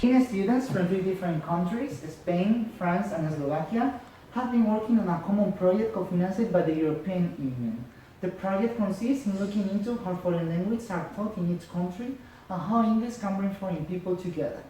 Students from 3 different countries, Spain, France, and Slovakia, have been working on a common project co-financed by the European Union. The project consists in looking into how foreign languages are taught in each country and how English can bring foreign people together.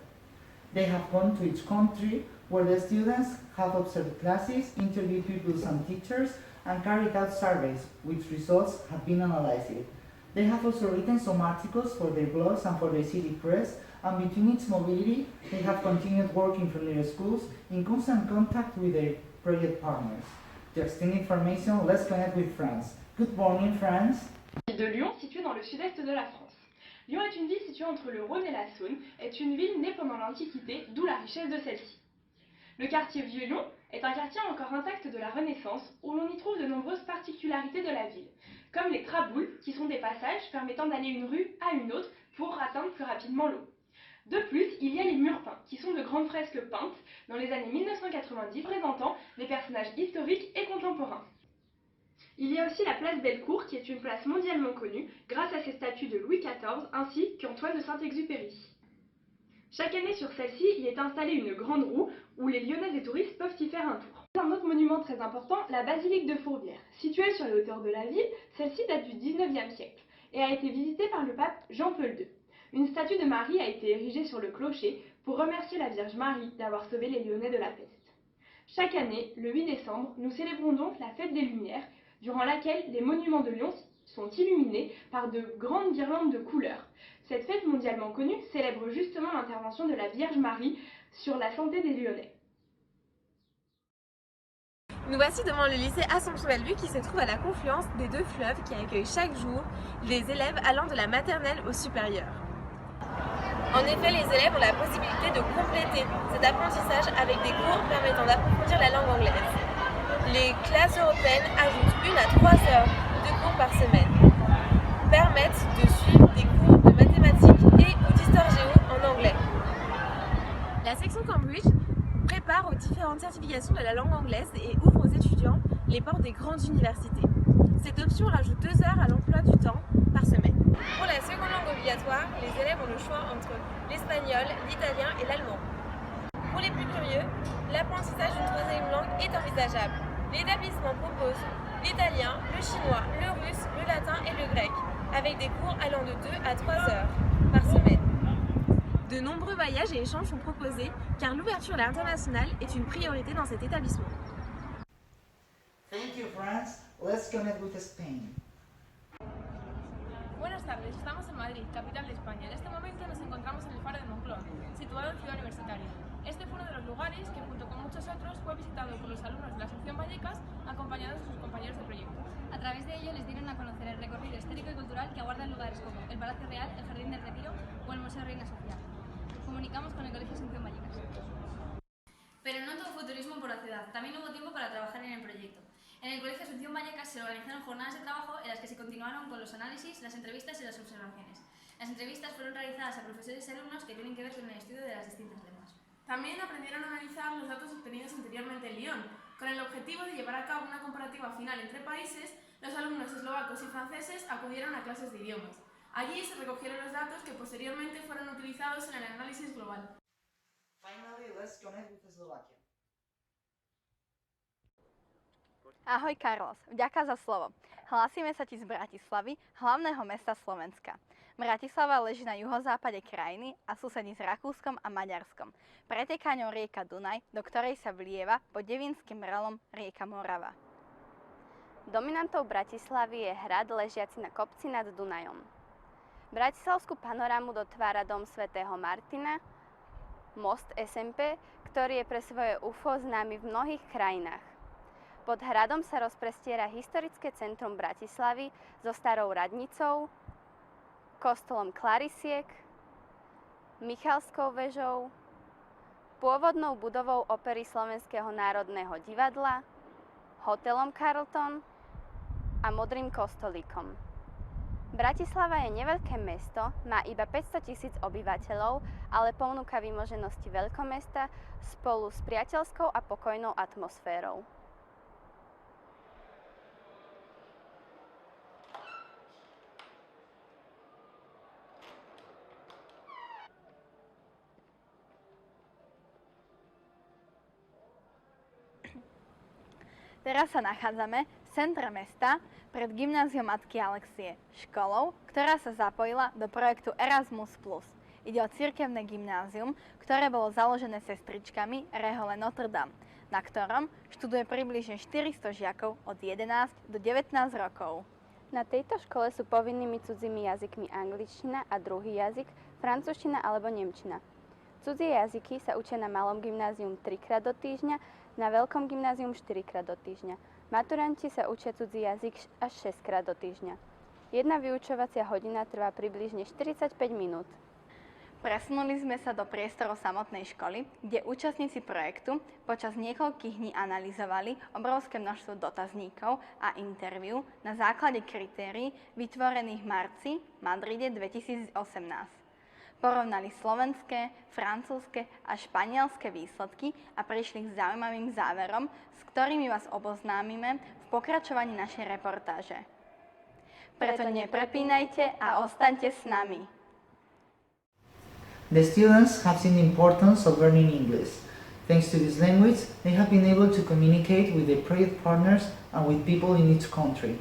They have gone to each country where the students have observed classes, interviewed pupils and teachers, and carried out surveys, which results have been analyzed. They have also written some articles for their blogs and for the city press, and between its mobility, they have continued working from their schools in constant contact with their project partners. To extend information, let's connect with France. Good morning, France. La ville de Lyon, située dans le sud-est de la France. Lyon est une ville située entre le Rhône et la Saône, est une ville née pendant l'Antiquité, d'où la richesse de celle-ci. Le quartier Vieux-Lyon est un quartier encore intact de la Renaissance, où l'on y trouve de nombreuses particularités de la ville, comme les traboules, qui sont des passages permettant d'aller d'une rue à une autre pour atteindre plus rapidement l'eau. De plus, il y a les murs peints, qui sont de grandes fresques peintes dans les années 1990, présentant des personnages historiques et contemporains. Il y a aussi la place Bellecour, qui est une place mondialement connue grâce à ses statues de Louis XIV ainsi qu'Antoine de Saint-Exupéry. Chaque année sur celle-ci, il est installé une grande roue où les Lyonnais et touristes peuvent y faire un tour. Un autre monument très important, la basilique de Fourvière. Située sur les hauteurs de la ville, celle-ci date du XIXe siècle et a été visitée par le pape Jean-Paul II. Une statue de Marie a été érigée sur le clocher pour remercier la Vierge Marie d'avoir sauvé les Lyonnais de la peste. Chaque année, le 8 décembre, nous célébrons donc la fête des Lumières, durant laquelle les monuments de Lyon sont illuminés par de grandes guirlandes de couleurs. Cette fête mondialement connue célèbre justement l'intervention de la Vierge Marie sur la santé des Lyonnais. Nous voici devant le lycée Assomption-Bellevue qui se trouve à la confluence des deux fleuves qui accueille chaque jour les élèves allant de la maternelle au supérieur. En effet, les élèves ont la possibilité de compléter cet apprentissage avec des cours permettant d'approfondir la langue anglaise. Les classes européennes ajoutent 1 à 3 heures de cours par semaine, permettent de suivre des cours de mathématiques et ou d'histoire-géo en anglais. La section Cambridge prépare aux différentes certifications de la langue anglaise et ouvre aux étudiants les portes des grandes universités. Cette option rajoute 2 heures à l'emploi du temps par semaine. Pour la seconde langue obligatoire, les élèves ont le choix entre l'espagnol, l'italien et l'allemand. Pour les plus curieux, l'apprentissage d'une troisième langue est envisageable. L'établissement propose l'italien, le chinois, le russe, le latin et le grec, avec des cours allant de 2 à 3 heures par semaine. De nombreux voyages et échanges sont proposés car l'ouverture à l'international est une priorité dans cet établissement. Thank you, France. Let's connect with Spain. Buenas tardes, estamos en Madrid, capital de España. En este momento nos encontramos en el Faro de Moncloa, situado en Ciudad Universitaria. Este fue uno de los lugares que, junto con muchos otros, fue visitado por los alumnos de la sección Vallecas, acompañados de sus compañeros de proyecto. A través de ello les dieron a conocer el recorrido histórico y cultural que aguarda en lugares como el Palacio Real, el Jardín del Retiro o el Museo Reina Sofía. Comunicamos con el Colegio Asunción Vallecas. Pero no todo fue turismo por la ciudad, también hubo tiempo para trabajar en el proyecto. En el Colegio Asunción Vallecas se organizaron jornadas de trabajo en las que se continuaron con los análisis, las entrevistas y las observaciones. Las entrevistas fueron realizadas a profesores y alumnos que tienen que ver con el estudio de las distintas lenguas. También aprendieron a analizar los datos obtenidos anteriormente en Lyon. Con el objetivo de llevar a cabo una comparativa final entre países, los alumnos eslovacos y franceses acudieron a clases de idiomas. Allí se recogieron los datos que posteriormente fueron utilizados en el análisis global. Finally, let's connect with Slovakia. Ahoj Carlos, vďaka za slovo. Hlásime sa ti z Bratislavy, hlavného mesta Slovenska. Bratislava leží na juhozápade krajiny a susedí s Rakúskom a Maďarskom. Preteká ňou rieka Dunaj, do ktorej sa vlieva pod Devínskym vrelom rieka Morava. Dominantou Bratislavy je hrad ležiaci na kopci nad Dunajom. Bratislavskú panorámu dotvára dom svätého Martina, most SMP, ktorý je pre svoje UFO známy v mnohých krajinách. Pod hradom sa rozprestiera historické centrum Bratislavy so starou radnicou, kostolom Klarisiek, Michalskou väžou, pôvodnou budovou opery Slovenského národného divadla, hotelom Carlton a modrým kostolíkom. Bratislava je neveľké mesto, má iba 500 000 obyvateľov, ale ponúka vymoženosti veľkomesta spolu s priateľskou a pokojnou atmosférou. Teraz sa nachádzame v centre mesta pred gymnáziom Matky Alexie, školou, ktorá sa zapojila do projektu Erasmus+. Ide o cirkevné gymnázium, ktoré bolo založené sestričkami Rehole Notre Dame, na ktorom študuje približne 400 žiakov od 11 do 19 rokov. Na tejto škole sú povinnými cudzími jazykmi angličtina a druhý jazyk, francúzština alebo nemčina. Cudzie jazyky sa učia na malom gymnázium 3-krát do týždňa, na veľkom gymnázium 4-krát do týždňa. Maturanti sa učia cudzí jazyk až 6-krát do týždňa. Jedna vyučovacia hodina trvá približne 45 minút. Presunuli sme sa do priestorov samotnej školy, kde účastníci projektu počas niekoľkých dní analyzovali obrovské množstvo dotazníkov a interviú na základe kritérií vytvorených v marci v Madride 2018. Porovnali slovenské, francúzske a španielske výsledky a prišli k zaujímavým záverom, s ktorými vás oboznámime v pokračovaní našej reportáže. Preto neprepínajte a ostaňte s nami. The students have seen the importance of learning English. Thanks to this language, they have been able to communicate with their project partners and with people in each country.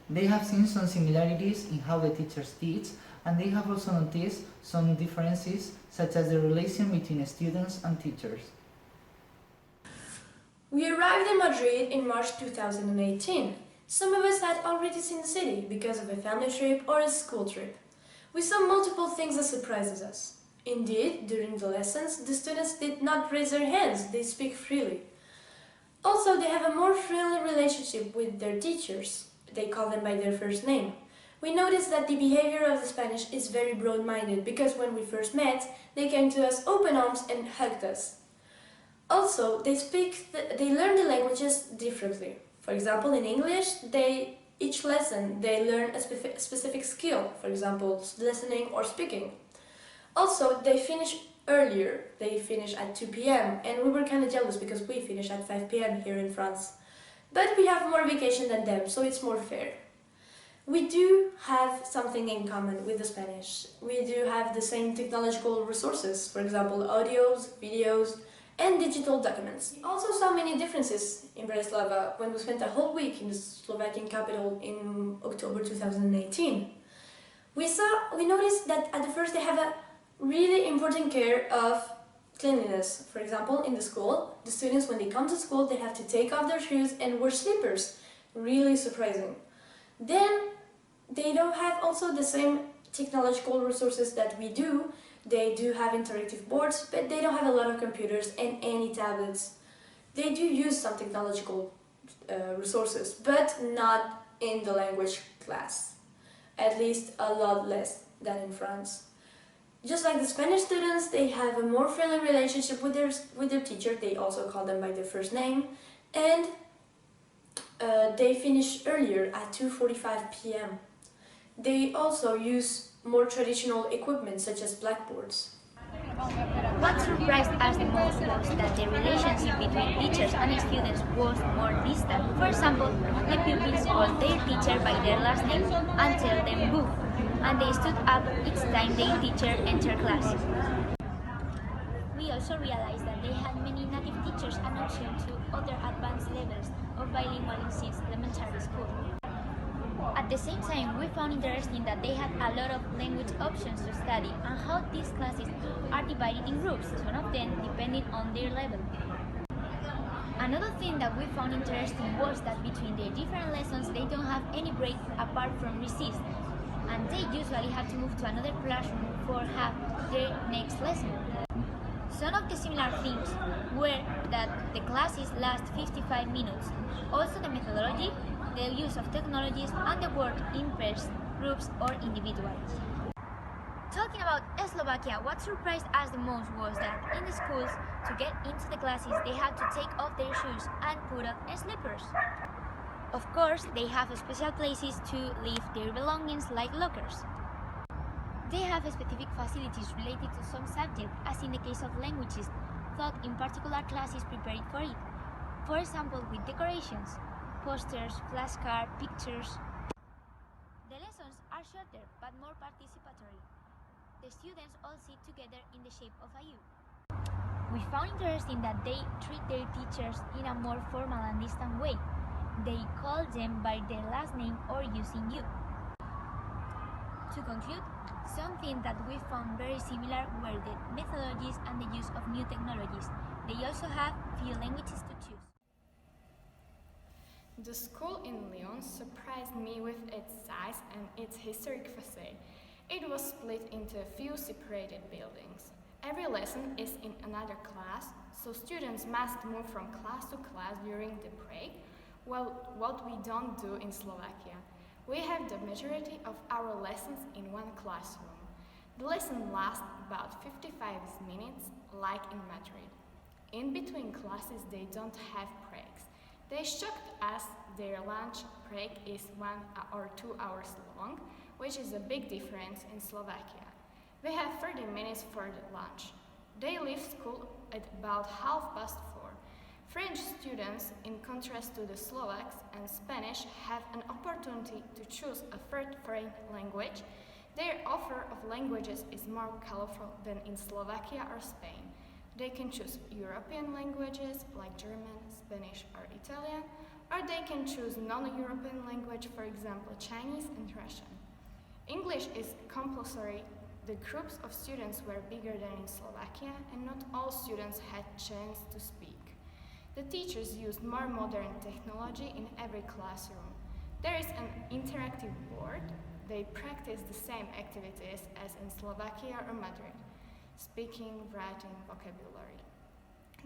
They have seen some similarities in how the teachers teach, and they have also noticed some differences, such as the relation between students and teachers. We arrived in Madrid in March 2018. Some of us had already seen the city because of a family trip or a school trip. We saw multiple things that surprises us. Indeed, during the lessons, the students did not raise their hands, they speak freely. Also, they have a more friendly relationship with their teachers. They call them by their first name. We noticed that the behavior of the Spanish is very broad-minded because when we first met, they came to us open arms and hugged us. Also, they learn the languages differently. For example, in English, each lesson they learn a specific skill, for example, listening or speaking. Also, they finish earlier. They finish at 2 p.m. and we were kind of jealous because we finish at 5 p.m. here in France. But we have more vacation than them, so it's more fair. We do have something in common with the Spanish. We do have the same technological resources, for example, audios, videos, and digital documents. We also saw many differences in Bratislava when we spent a whole week in the Slovakian capital in October 2018. We noticed that at the first they have a really important care of cleanliness. For example, in the school, the students when they come to school, they have to take off their shoes and wear slippers. Really surprising. Then they don't have also the same technological resources that we do. They do have interactive boards, but they don't have a lot of computers and any tablets. They do use some technological resources, but not in the language class. At least a lot less than in France. Just like the Spanish students, they have a more friendly relationship with their teacher. They also call them by their first name, and they finish earlier at 2:45 p.m. They also use more traditional equipment such as blackboards. What surprised us the most was that the relationship between teachers and students was more distant. For example, the pupils called their teacher by their last name and tell them boo, and they stood up each time their teacher entered class. We also realized that they had many native teachers and option to other advanced levels of bilingual since elementary school. At the same time, we found interesting that they had a lot of language options to study and how these classes are divided in groups, some of them depending on their level. Another thing that we found interesting was that between their different lessons they don't have any break apart from recess, and they usually have to move to another classroom for have their next lesson. Some of the similar things were that the classes last 55 minutes, also the methodology, the use of technologies, and the work in pairs, groups, or individuals. Talking about Slovakia, what surprised us the most was that in the schools, to get into the classes, they had to take off their shoes and put on slippers. Of course, they have special places to leave their belongings like lockers. They have specific facilities related to some subject, as in the case of languages, taught in particular classes prepared for it. For example, with decorations, posters, flashcards, pictures. The lessons are shorter but more participatory. The students all sit together in the shape of a U. We found interesting that they treat their teachers in a more formal and distant way. They call them by their last name or using you. To conclude, some things that we found very similar were the methodologies and the use of new technologies. They also have few languages to choose. The school in Lyon surprised me with its size and its historic facade. It was split into a few separated buildings. Every lesson is in another class, so students must move from class to class during the break, well, what we don't do in Slovakia. We have the majority of our lessons in one classroom. The lesson lasts about 55 minutes, like in Madrid. In between classes, they don't have breaks. They shocked us their lunch break is 1 or 2 hours long, which is a big difference in Slovakia. We have 30 minutes for the lunch. They leave school at about 4:30. French students, in contrast to the Slovaks and Spanish, have an opportunity to choose a third foreign language. Their offer of languages is more colorful than in Slovakia or Spain. They can choose European languages like German, Spanish, or Italian, or they can choose non-European language, for example, Chinese and Russian. English is compulsory. The groups of students were bigger than in Slovakia, and not all students had chance to speak. The teachers used more modern technology in every classroom. There is an interactive board. They practice the same activities as in Slovakia or Madrid: speaking, writing, vocabulary.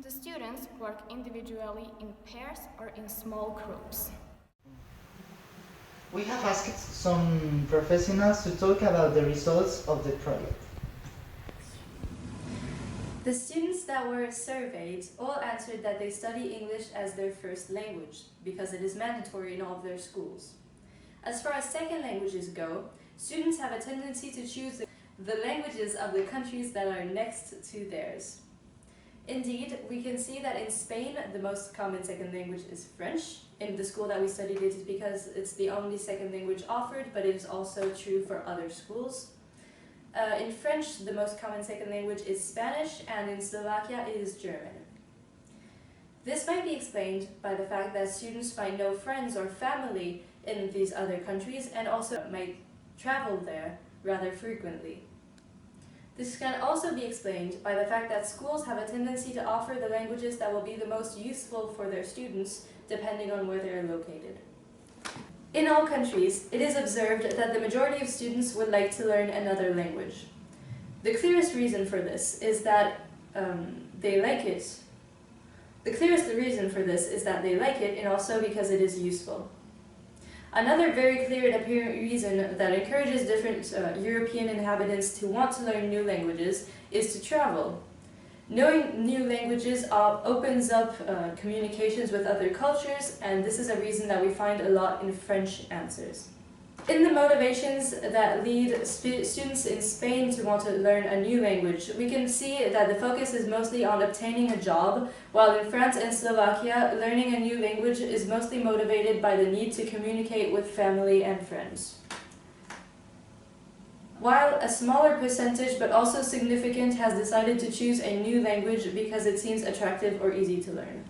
The students work individually in pairs or in small groups. We have asked some professionals to talk about the results of the project. The students that were surveyed all answered that they study English as their first language, because it is mandatory in all of their schools. As far as second languages go, students have a tendency to choose the languages of the countries that are next to theirs. Indeed, we can see that in Spain, the most common second language is French. In the school that we studied it is because it's the only second language offered, but it is also true for other schools. In French, the most common second language is Spanish, and in Slovakia it is German. This might be explained by the fact that students find no friends or family in these other countries and also might travel there rather frequently. This can also be explained by the fact that schools have a tendency to offer the languages that will be the most useful for their students, depending on where they are located. In all countries, it is observed that the majority of students would like to learn another language. The clearest reason for this is that they like it. The clearest reason for this is that they like it, and also because it is useful. Another very clear and apparent reason that encourages different European inhabitants to want to learn new languages is to travel. Knowing new languages opens up communications with other cultures, and this is a reason that we find a lot in French answers. In the motivations that lead students in Spain to want to learn a new language, we can see that the focus is mostly on obtaining a job, while in France and Slovakia, learning a new language is mostly motivated by the need to communicate with family and friends. While a smaller percentage, but also significant, has decided to choose a new language because it seems attractive or easy to learn.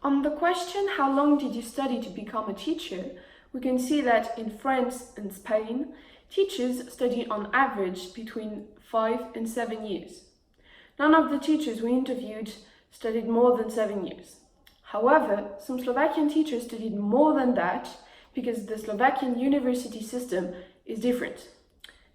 On the question, how long did you study to become a teacher? We can see that in France and Spain, teachers study on average between 5 and 7 years. None of the teachers we interviewed studied more than 7 years. However, some Slovakian teachers studied more than that because the Slovakian university system is different.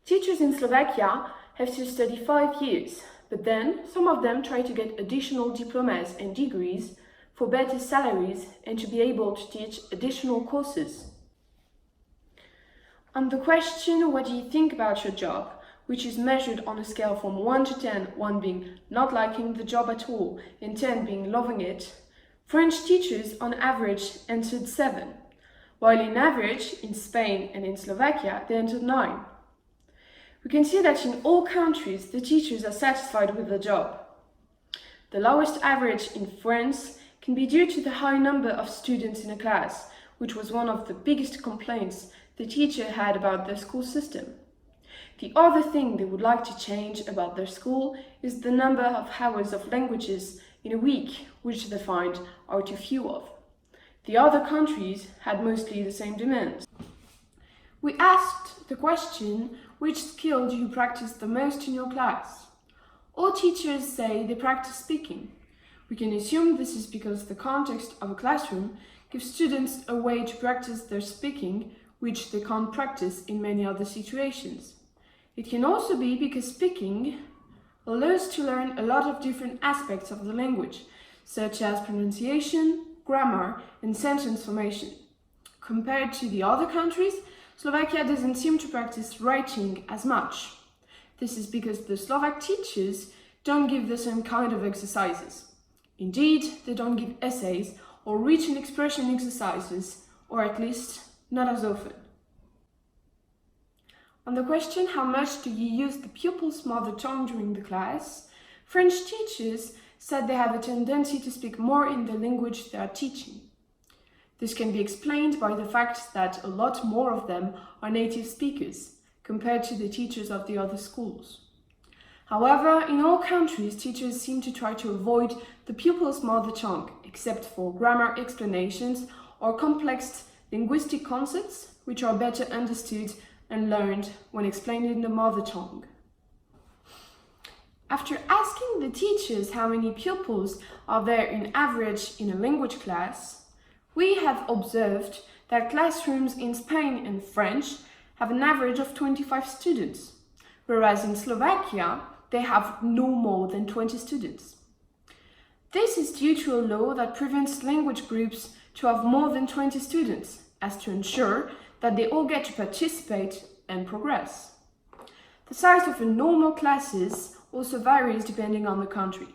Teachers in Slovakia have to study 5 years, but then some of them try to get additional diplomas and degrees for better salaries and to be able to teach additional courses. On the question, what do you think about your job, which is measured on a scale from 1 to 10, 1 being not liking the job at all and 10 being loving it, French teachers on average answered 7, while in average in Spain and in Slovakia they answered 9. We can see that in all countries the teachers are satisfied with the job. The lowest average in France can be due to the high number of students in a class, which was one of the biggest complaints the teacher had about the school system. The other thing they would like to change about their school is the number of hours of languages in a week, which they find are too few of. The other countries had mostly the same demands. We asked the question, which skill do you practice the most in your class? All teachers say they practice speaking. We can assume this is because the context of a classroom gives students a way to practice their speaking, which they can't practice in many other situations. It can also be because speaking allows to learn a lot of different aspects of the language, such as pronunciation, grammar, and sentence formation. Compared to the other countries, Slovakia doesn't seem to practice writing as much. This is because the Slovak teachers don't give the same kind of exercises. Indeed, they don't give essays or written expression exercises, or at least not as often. On the question, how much do you use the pupil's mother tongue during the class, French teachers said they have a tendency to speak more in the language they are teaching. This can be explained by the fact that a lot more of them are native speakers, compared to the teachers of the other schools. However, in all countries, teachers seem to try to avoid the pupil's mother tongue, except for grammar explanations or complex linguistic concepts, which are better understood and learned when explained in the mother tongue. After asking the teachers how many pupils are there in average in a language class, we have observed that classrooms in Spain and French have an average of 25 students, whereas in Slovakia they have no more than 20 students. This is due to a law that prevents language groups to have more than 20 students, as to ensure that they all get to participate and progress. The size of the normal classes also varies depending on the country.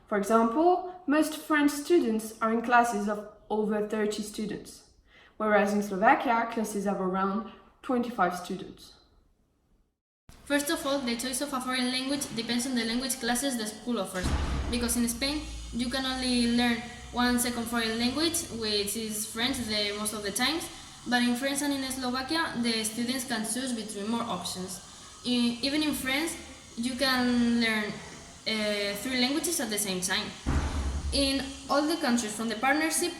For example, most French students are in classes of over 30 students, whereas in Slovakia, classes have around 25 students. First of all, the choice of a foreign language depends on the language classes the school offers, because in Spain, you can only learn one second foreign language, which is French most of the times, but in France and in Slovakia, the students can choose between more options. Even in France, you can learn 3 languages at the same time. In all the countries from the partnership,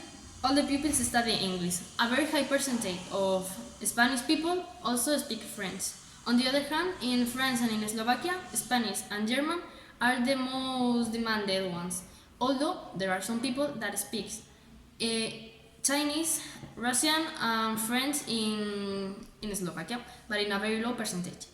all the pupils study English. A very high percentage of Spanish people also speak French. On the other hand, in France and in Slovakia, Spanish and German are the most demanded ones, although there are some people that speak Chinese, Russian and French in Slovakia, but in a very low percentage.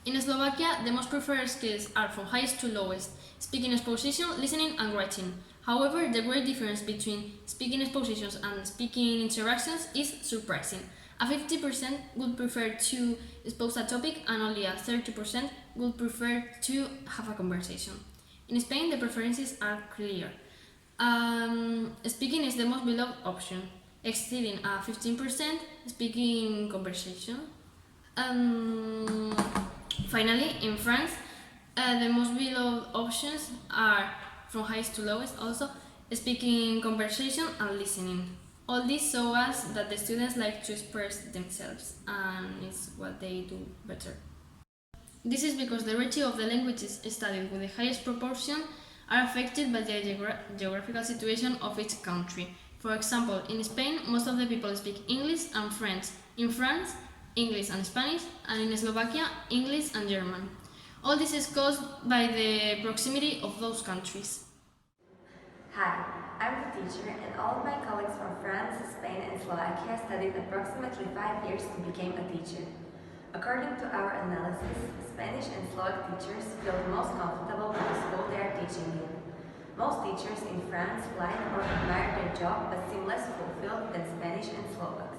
In Slovakia, the most preferred skills are from highest to lowest, speaking exposition, listening and writing. However, the great difference between speaking expositions and speaking interactions is surprising. A 50% would prefer to expose a topic and only a 30% would prefer to have a conversation. In Spain, the preferences are clear. Speaking is the most beloved option, exceeding a 15% speaking conversation. Finally, in France, the most beloved options are from highest to lowest also, speaking conversation and listening. All this shows us that the students like to express themselves and it's what they do better. This is because the ratio of the languages studied with the highest proportion are affected by the geographical situation of each country. For example, in Spain, most of the people speak English and French. In France, English and Spanish, and in Slovakia, English and German. All this is caused by the proximity of those countries. Hi, I'm the teacher, and all of my colleagues from France, Spain and Slovakia studied approximately 5 years to become a teacher. According to our analysis, Spanish and Slovak teachers feel most comfortable with the school they are teaching in. Most teachers in France like or admire their job but seem less fulfilled than Spanish and Slovaks.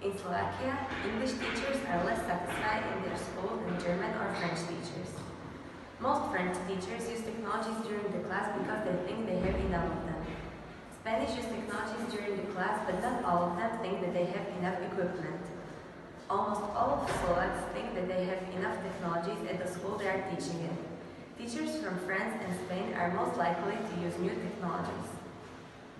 In Slovakia, English teachers are less satisfied in their school than German or French teachers. Most French teachers use technologies during the class because they think they have enough of them. Spanish use technologies during the class, but not all of them think that they have enough equipment. Almost all of Slovaks think that they have enough technologies at the school they are teaching in. Teachers from France and Spain are most likely to use new technologies.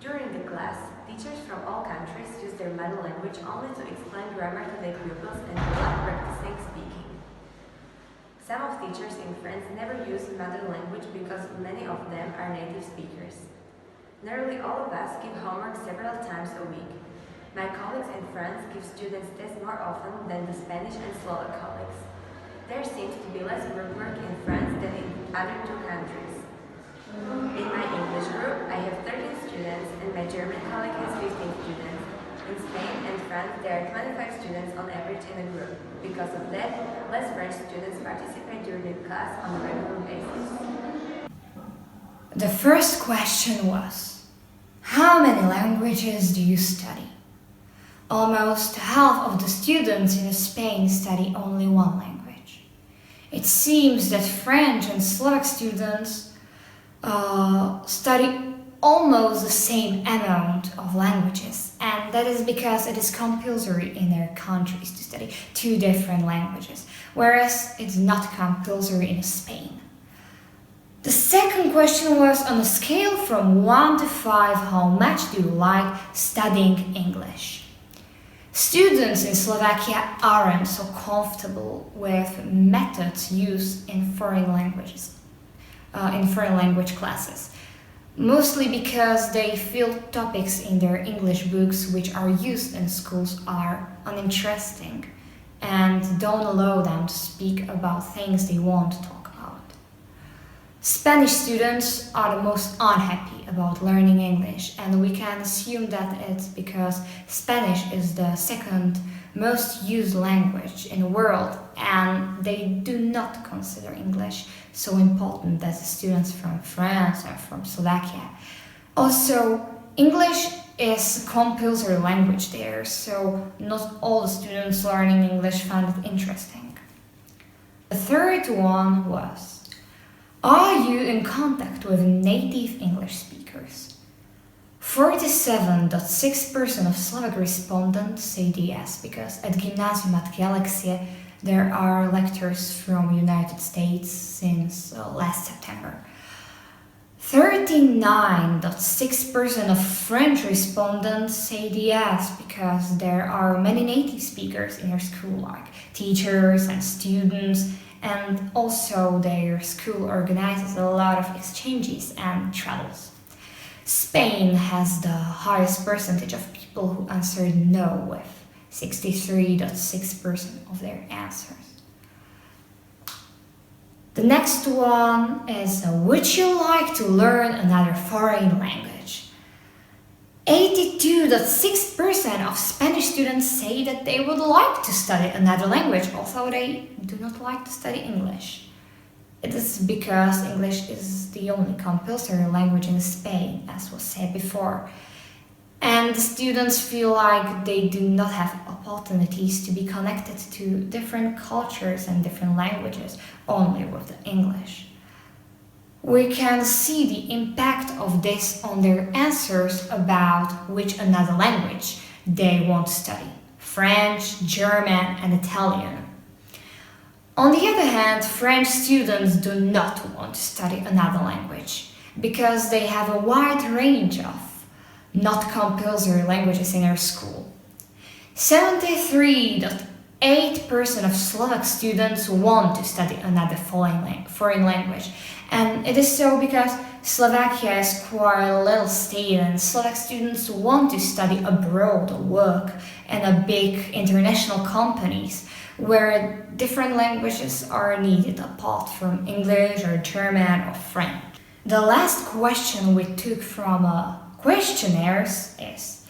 During the class, teachers from all countries use their mother language only to explain grammar to their pupils and to love practicing speaking. Some of teachers in France never use mother language because many of them are native speakers. Nearly all of us give homework several times a week. My colleagues in France give students tests more often than the Spanish and Slovak colleagues. There seems to be less group work in France than in other two countries. In my English group, I have 13 students and my German colleague has 15 students. In Spain and France, there are 25 students on average in a group. Because of that, less French students participate during the class on a regular basis. The first question was, how many languages do you study? Almost half of the students in Spain study only one language. It seems that French and Slovak students study almost the same amount of languages, and that is because it is compulsory in their countries to study two different languages, whereas it's not compulsory in Spain. The second question was, on a scale from 1 to 5, how much do you like studying English? Students in Slovakia aren't so comfortable with methods used in foreign language classes, mostly because they feel topics in their English books which are used in schools are uninteresting and don't allow them to speak about things they want to talk about. Spanish students are the most unhappy about learning English, and we can assume that it's because Spanish is the second most used language in the world, and they do not consider English so important as the students from France and from Slovakia. Also, English is a compulsory language there, so not all the students learning English find it interesting. The third one was, are you in contact with native English speakers? 47.6% of Slovak respondents said yes, because at Gymnasium at Galaxie there are lectures from United States since last September. 39.6% of French respondents said yes, because there are many native speakers in their school, like teachers and students, and also their school organizes a lot of exchanges and travels. Spain has the highest percentage of people who answered no, with 63.6% of their answers. The next one is, would you like to learn another foreign language? 82.6% of Spanish students say that they would like to study another language, although they do not like to study English. It is because English is the only compulsory language in Spain, as was said before. And students feel like they do not have opportunities to be connected to different cultures and different languages only with the English. We can see the impact of this on their answers about which another language they want to study: French, German, and Italian. On the other hand, French students do not want to study another language because they have a wide range of not compulsory languages in their school. 73.8% of Slovak students want to study another foreign language, and it is so because Slovakia is quite a little state, and Slovak students want to study abroad or work in a big international companies where different languages are needed apart from English or German or French. The last question we took from questionnaires is,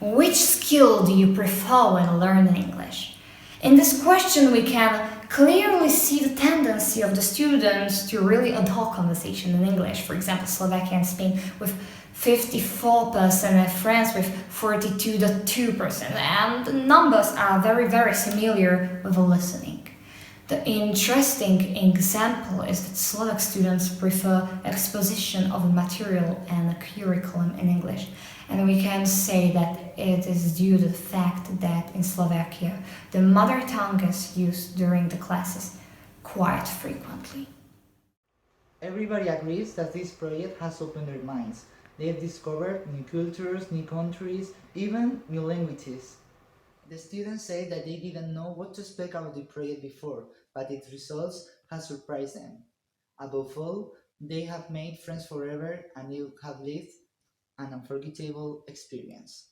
which skill do you prefer when learning English? In this question we can clearly see the tendency of the students to really adopt conversation in English. For example, Slovakia and Spain with 54% and France with 42.2%, and the numbers are very, very similar with the listening. The interesting example is that Slovak students prefer exposition of a material and a curriculum in English, and we can say that it is due to the fact that in Slovakia the mother tongue is used during the classes quite frequently. Everybody agrees that this project has opened their minds, They have discovered new cultures, new countries, even new languages. The students say that they didn't know what to expect about the project before, but its results have surprised them. Above all, they have made friends forever and they have lived an unforgettable experience.